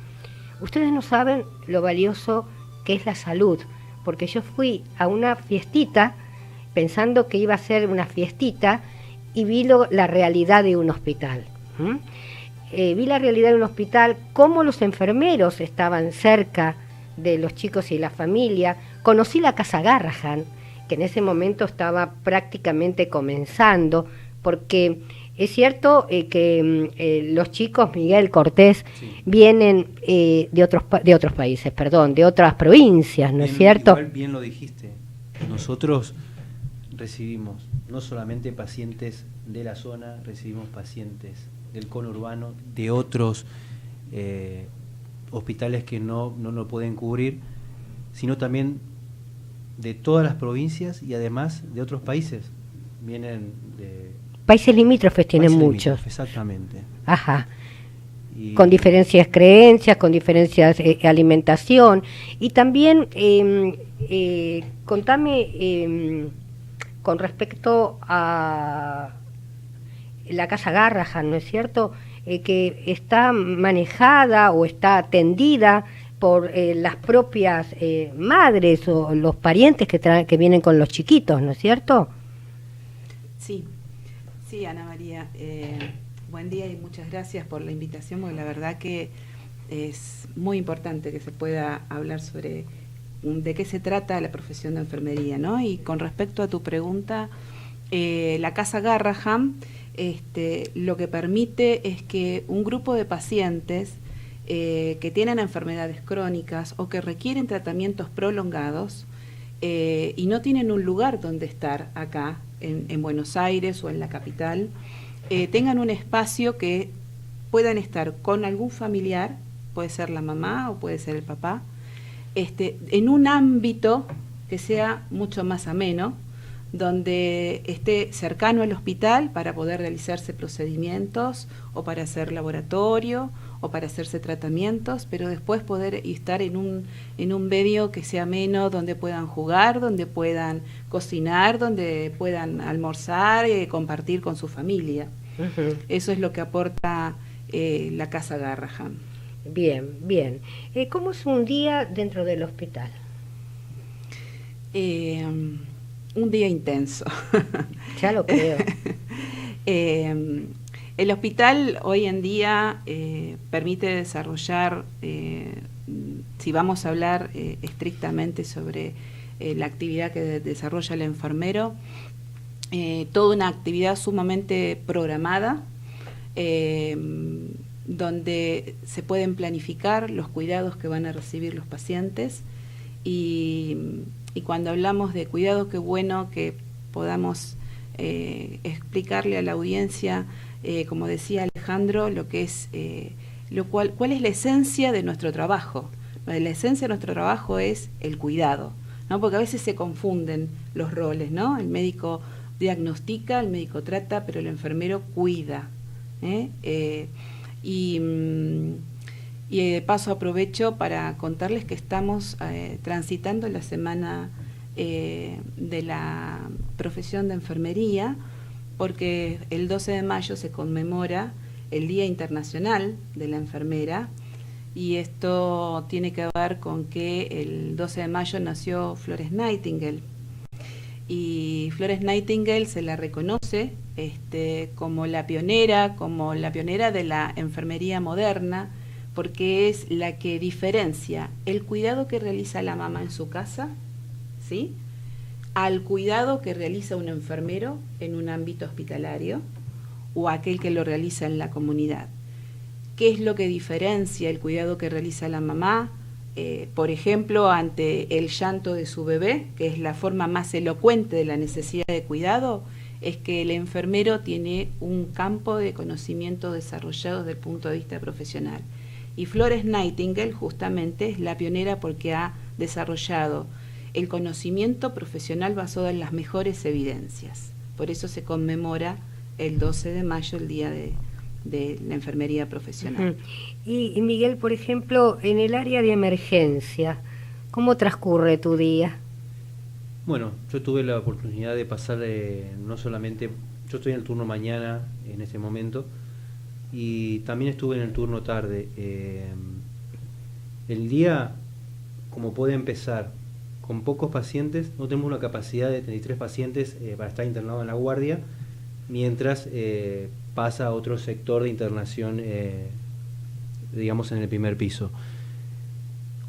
ustedes no saben lo valioso que es la salud, porque yo fui a una fiestita pensando que iba a ser una fiestita y vi la realidad de un hospital. Vi la realidad de un hospital, cómo los enfermeros estaban cerca de los chicos y la familia. Conocí la Casa Garrahan, que en ese momento estaba prácticamente comenzando, porque es cierto que los chicos, Miguel Cortés, sí, vienen de otros países, perdón, de otras provincias, ¿no es cierto? Igual bien lo dijiste. Nosotros recibimos no solamente pacientes de la zona, recibimos pacientes del conurbano, de otros hospitales que no lo pueden cubrir, sino también de todas las provincias y además de otros países. Vienen de... Países limítrofes tienen muchos. Exactamente. Ajá. Con diferencias creencias, con diferencias alimentación. Y también, contame con respecto a la Casa Garrahan, ¿no es cierto? que está manejada o está atendida por las propias madres o los parientes que vienen con los chiquitos, ¿no es cierto? Sí, sí, Ana María. Buen día y muchas gracias por la invitación, porque la verdad que es muy importante que se pueda hablar sobre de qué se trata la profesión de enfermería, ¿no? Y con respecto a tu pregunta, la Casa Garrahan lo que permite es que un grupo de pacientes que tienen enfermedades crónicas o que requieren tratamientos prolongados y no tienen un lugar donde estar acá, en Buenos Aires o en la capital, tengan un espacio que puedan estar con algún familiar, puede ser la mamá o puede ser el papá, en un ámbito que sea mucho más ameno, donde esté cercano al hospital para poder realizarse procedimientos o para hacer laboratorio o para hacerse tratamientos, pero después poder estar en un medio que sea ameno, donde puedan jugar, donde puedan cocinar, donde puedan almorzar, compartir con su familia. Uh-huh. Eso es lo que aporta la Casa Garrahan. Bien, bien. ¿Cómo es un día dentro del hospital? Un día intenso. Ya lo creo. El hospital hoy en día permite desarrollar, si vamos a hablar estrictamente sobre la actividad que desarrolla el enfermero, toda una actividad sumamente programada, donde se pueden planificar los cuidados que van a recibir los pacientes y cuando hablamos de cuidado, qué bueno que podamos explicarle a la audiencia, como decía Alejandro, lo que es, cuál es la esencia de nuestro trabajo. La esencia de nuestro trabajo es el cuidado, ¿no? Porque a veces se confunden los roles, ¿no? El médico diagnostica, el médico trata, pero el enfermero cuida. Y de paso aprovecho para contarles que estamos transitando la semana de la profesión de enfermería, porque el 12 de mayo se conmemora el Día Internacional de la Enfermera, y esto tiene que ver con que el 12 de mayo nació Florence Nightingale, y Florence Nightingale se la reconoce como la pionera de la enfermería moderna, porque es la que diferencia el cuidado que realiza la mamá en su casa, ¿sí?, al cuidado que realiza un enfermero en un ámbito hospitalario o aquel que lo realiza en la comunidad. ¿Qué es lo que diferencia el cuidado que realiza la mamá, por ejemplo, ante el llanto de su bebé, que es la forma más elocuente de la necesidad de cuidado? Es que el enfermero tiene un campo de conocimiento desarrollado desde el punto de vista profesional. Y Florence Nightingale justamente es la pionera porque ha desarrollado el conocimiento profesional basado en las mejores evidencias. Por eso se conmemora el 12 de mayo, el Día de la Enfermería Profesional. Uh-huh. Y Miguel, por ejemplo, en el área de emergencia, ¿cómo transcurre tu día? Bueno, yo tuve la oportunidad de pasar, no solamente, yo estoy en el turno mañana en este momento, y también estuve en el turno tarde. El día, como puede empezar, con pocos pacientes, no tenemos una capacidad de 33 pacientes para estar internados en la guardia, mientras pasa a otro sector de internación, digamos, en el primer piso.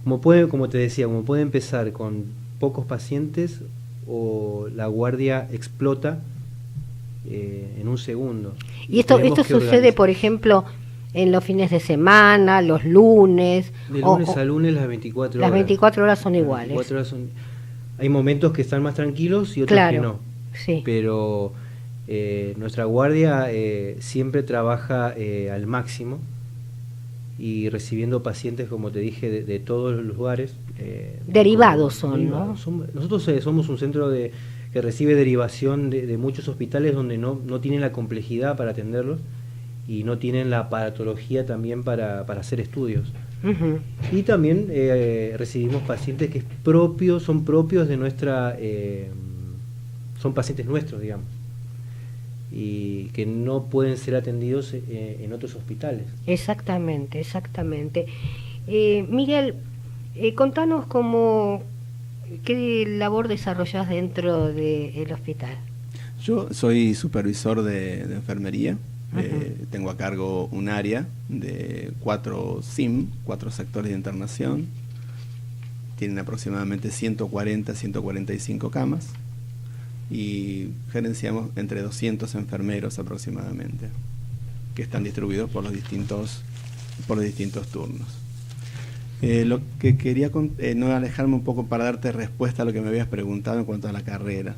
Como te decía, como puede empezar con pocos pacientes o la guardia explota en un segundo. ¿Y esto sucede, por ejemplo, en los fines de semana, los lunes? De lunes a lunes, las 24 horas. Las 24 horas son iguales. 24 horas hay momentos que están más tranquilos y otros que no. Sí. Pero nuestra guardia siempre trabaja al máximo y recibiendo pacientes, como te dije, de todos los lugares. Derivados son, ¿no? Nosotros somos un centro que recibe derivación de muchos hospitales donde no tienen la complejidad para atenderlos y no tienen la aparatología también para hacer estudios. Uh-huh. Y también recibimos pacientes que son propios de nuestra... son pacientes nuestros, digamos. y que no pueden ser atendidos en otros hospitales. Exactamente, exactamente. Miguel, contanos qué labor desarrollás dentro del hospital. Yo soy supervisor de enfermería. Tengo a cargo un área de 4 SIM, 4 sectores de internación. Tienen aproximadamente 140, 145 camas y gerenciamos entre 200 enfermeros aproximadamente, que están distribuidos por los distintos turnos. Lo que quería no alejarme un poco para darte respuesta a lo que me habías preguntado en cuanto a la carrera.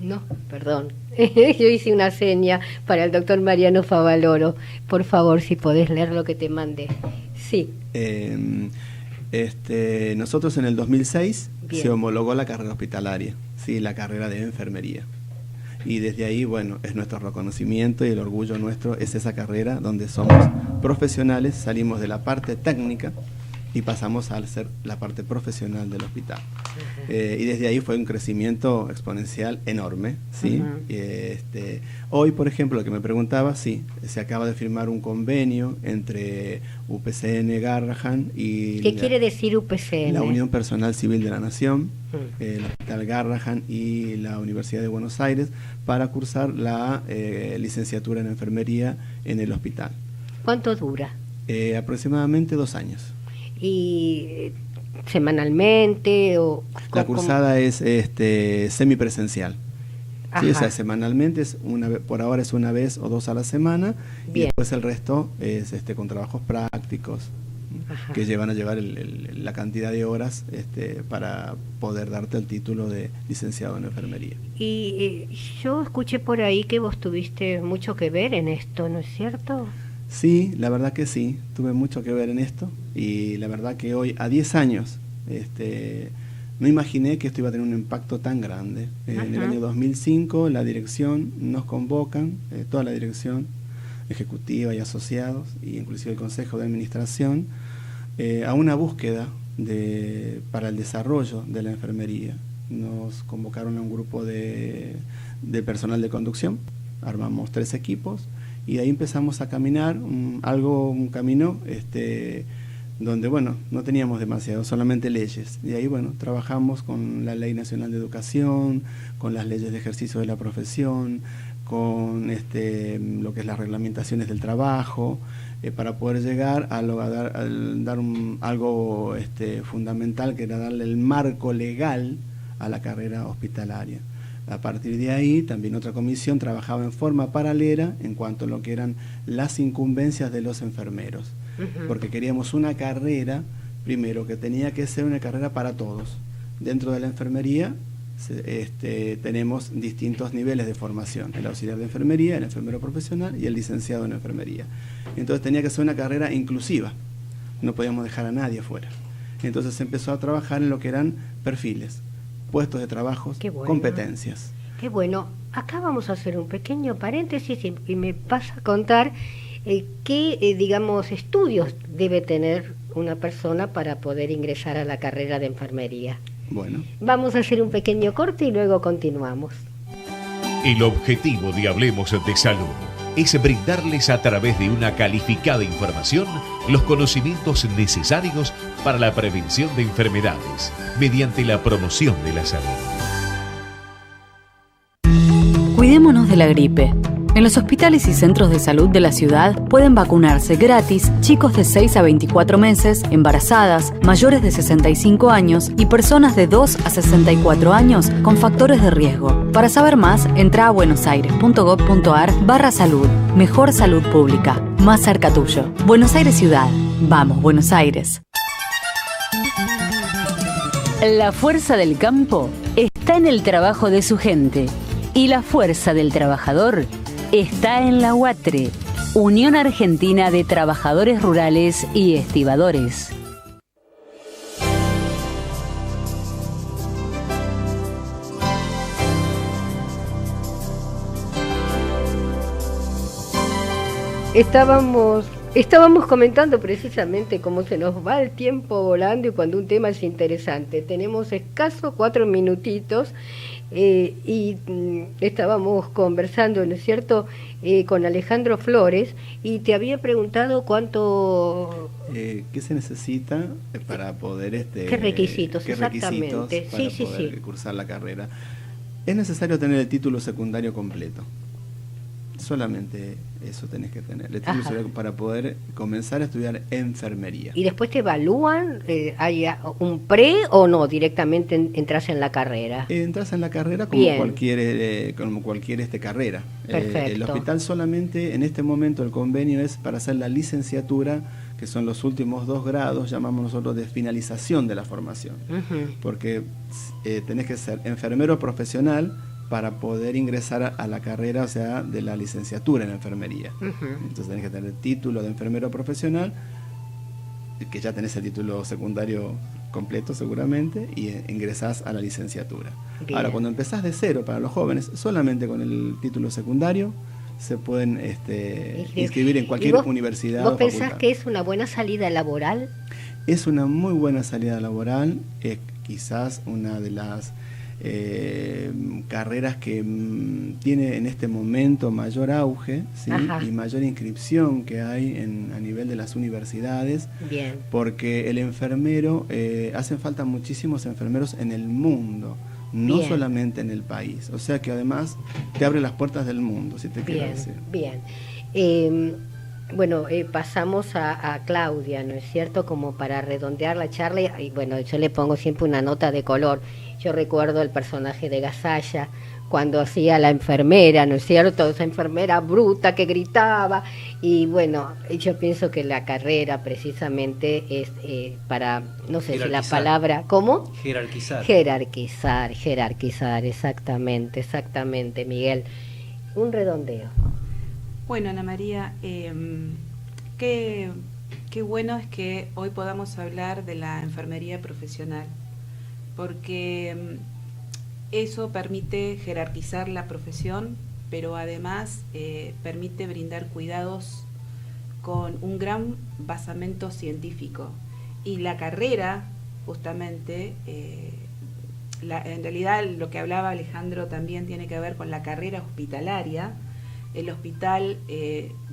No, perdón. Yo hice una seña para el doctor Mariano Favaloro. Por favor, si podés leer lo que te mandé. Sí. Nosotros en el 2006 se homologó la carrera hospitalaria, sí, la carrera de enfermería. Y desde ahí, bueno, es nuestro reconocimiento y el orgullo nuestro es esa carrera donde somos profesionales, salimos de la parte técnica y pasamos a ser la parte profesional del hospital. Y desde ahí fue un crecimiento exponencial enorme, ¿sí? Hoy, por ejemplo, lo que me preguntaba, sí, se acaba de firmar un convenio entre UPCN Garrahan y... ¿Qué quiere decir UPCN? La Unión Personal Civil de la Nación, el Hospital Garrahan y la Universidad de Buenos Aires para cursar la licenciatura en enfermería en el hospital. ¿Cuánto dura? Aproximadamente 2 años. ¿Y semanalmente o...? La cursada es semipresencial. Sí, o sea, semanalmente por ahora es 1 vez o 2 a la semana. Bien. Y después el resto es con trabajos prácticos. Que llevan a llevar la cantidad de horas para poder darte el título de licenciado en enfermería. Y yo escuché por ahí que vos tuviste mucho que ver en esto, ¿no es cierto? Sí, la verdad que sí, tuve mucho que ver en esto y la verdad que hoy, a 10 años, no imaginé que esto iba a tener un impacto tan grande. En el año 2005 la dirección nos convocan, toda la dirección ejecutiva y asociados, y inclusive el Consejo de Administración, a una búsqueda para el desarrollo de la enfermería. Nos convocaron a un grupo de personal de conducción, armamos 3 equipos, y ahí empezamos a caminar un camino donde, bueno, no teníamos demasiado, solamente leyes. Y ahí, bueno, trabajamos con la Ley Nacional de Educación, con las leyes de ejercicio de la profesión, con lo que es las reglamentaciones del trabajo, para poder llegar a dar algo fundamental, que era darle el marco legal a la carrera hospitalaria. A partir de ahí, también otra comisión trabajaba en forma paralela en cuanto a lo que eran las incumbencias de los enfermeros, porque queríamos una carrera, primero, que tenía que ser una carrera para todos. Dentro de la enfermería tenemos distintos niveles de formación: el auxiliar de enfermería, el enfermero profesional y el licenciado en enfermería. Entonces tenía que ser una carrera inclusiva, no podíamos dejar a nadie afuera. Entonces se empezó a trabajar en lo que eran perfiles, puestos de trabajo, competencias. Qué bueno. Acá vamos a hacer un pequeño paréntesis y me vas a contar qué, digamos, estudios debe tener una persona para poder ingresar a la carrera de enfermería. Bueno. Vamos a hacer un pequeño corte y luego continuamos. El objetivo de Hablemos de Salud es brindarles a través de una calificada información los conocimientos necesarios para la prevención de enfermedades mediante la promoción de la salud. Cuidémonos de la gripe. En los hospitales y centros de salud de la ciudad pueden vacunarse gratis chicos de 6 a 24 meses, embarazadas, mayores de 65 años y personas de 2 a 64 años con factores de riesgo. Para saber más, entra a buenosaires.gov.ar/salud. Mejor salud pública, más cerca tuyo. Buenos Aires Ciudad. Vamos, Buenos Aires. La fuerza del campo está en el trabajo de su gente y la fuerza del trabajador está en la UATRE, Unión Argentina de Trabajadores Rurales y Estibadores. Estábamos comentando precisamente cómo se nos va el tiempo volando y cuando un tema es interesante. Tenemos escasos 4 minutitos Estábamos conversando, ¿no es cierto?, con Alejandro Flores, y te había preguntado cuánto... ¿Qué se necesita para poder... ¿Qué requisitos? ¿Qué Exactamente. requisitos para poder cursar la carrera? Es necesario tener el título secundario completo. Solamente eso tenés que tener, el título secundario para poder comenzar a estudiar enfermería. ¿Y después te evalúan? ¿Hay un pre o no? ¿Directamente entras en la carrera? Entras en la carrera como cualquier carrera. El hospital solamente, en este momento, el convenio es para hacer la licenciatura, que son los últimos 2 grados, llamamos nosotros de finalización de la formación. Porque tenés que ser enfermero profesional para poder ingresar a la carrera, o sea, de la licenciatura en enfermería. Entonces tenés que tener el título de enfermero profesional, que ya tenés el título secundario completo seguramente, y ingresás a la licenciatura. Bien. Ahora, cuando empezás de cero para los jóvenes, solamente con el título secundario se pueden inscribir en cualquier universidad. ¿Vos pensás que es una buena salida laboral? Es una muy buena salida laboral, es quizás una de las carreras que tiene en este momento mayor auge, ¿sí? Y mayor inscripción que hay a nivel de las universidades. Bien. Porque el enfermero, hacen falta muchísimos enfermeros en el mundo, no Bien. solamente en el país. O sea que además te abre las puertas del mundo, si te quiero decir. Bien. Bueno, pasamos a Claudia, ¿no es cierto?, como para redondear la charla, y bueno, yo le pongo siempre una nota de color. Yo recuerdo el personaje de Gasalla, cuando hacía la enfermera, ¿no es cierto?, esa enfermera bruta que gritaba, y bueno, yo pienso que la carrera precisamente es para, no sé si la palabra, ¿cómo? Jerarquizar, exactamente, Miguel. Un redondeo. Bueno, Ana María, qué bueno es que hoy podamos hablar de la enfermería profesional, porque eso permite jerarquizar la profesión, pero además permite brindar cuidados con un gran basamento científico. Y la carrera, justamente, en realidad lo que hablaba Alejandro también tiene que ver con la carrera hospitalaria. El hospital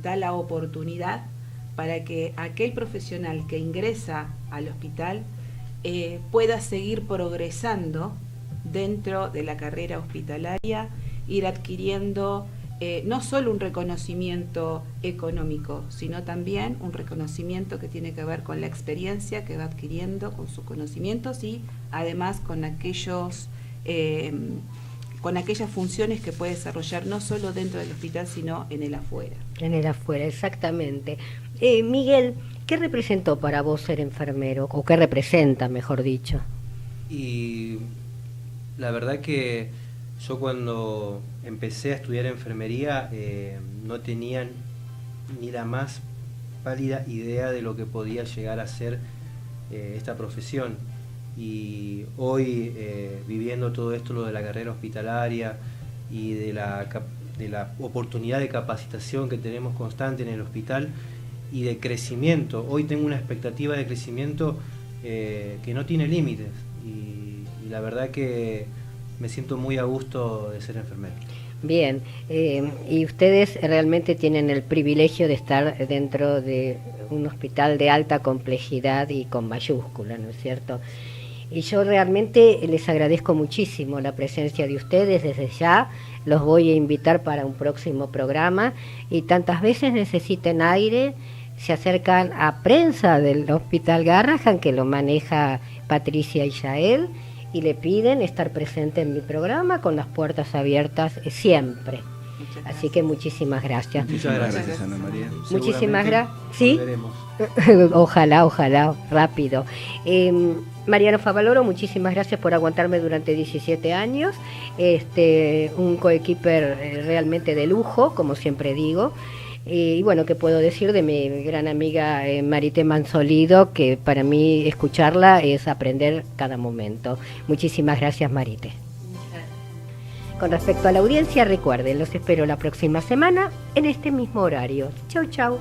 da la oportunidad para que aquel profesional que ingresa al hospital pueda seguir progresando dentro de la carrera hospitalaria, ir adquiriendo no solo un reconocimiento económico, sino también un reconocimiento que tiene que ver con la experiencia que va adquiriendo, con sus conocimientos y además con aquellas funciones que puede desarrollar no solo dentro del hospital, sino en el afuera. En el afuera, exactamente. Miguel, ¿qué representó para vos ser enfermero? ¿O qué representa, mejor dicho? Y la verdad que yo cuando empecé a estudiar enfermería no tenía ni la más pálida idea de lo que podía llegar a ser esta profesión. Y hoy, viviendo todo esto, lo de la carrera hospitalaria y de la oportunidad de capacitación que tenemos constante en el hospital y de crecimiento, hoy tengo una expectativa de crecimiento que no tiene límites y la verdad que me siento muy a gusto de ser enfermero. Bien, y ustedes realmente tienen el privilegio de estar dentro de un hospital de alta complejidad y con mayúscula, ¿no es cierto? Y yo realmente les agradezco muchísimo la presencia de ustedes. Desde ya los voy a invitar para un próximo programa y tantas veces necesiten aire, se acercan a prensa del Hospital Garrahan, que lo maneja Patricia y Yael, y le piden estar presente en mi programa con las puertas abiertas siempre. Así que muchísimas gracias. Muchas gracias, Ana María. Muchísimas gracias. ¿Sí? Ojalá, rápido. Mariano Favaloro, muchísimas gracias por aguantarme durante 17 años. Un coequiper realmente de lujo, como siempre digo. Y bueno, ¿qué puedo decir de mi gran amiga Marité Mansolido? Que para mí escucharla es aprender cada momento. Muchísimas gracias, Marité. Con respecto a la audiencia, recuerden, los espero la próxima semana en este mismo horario. Chau, chau.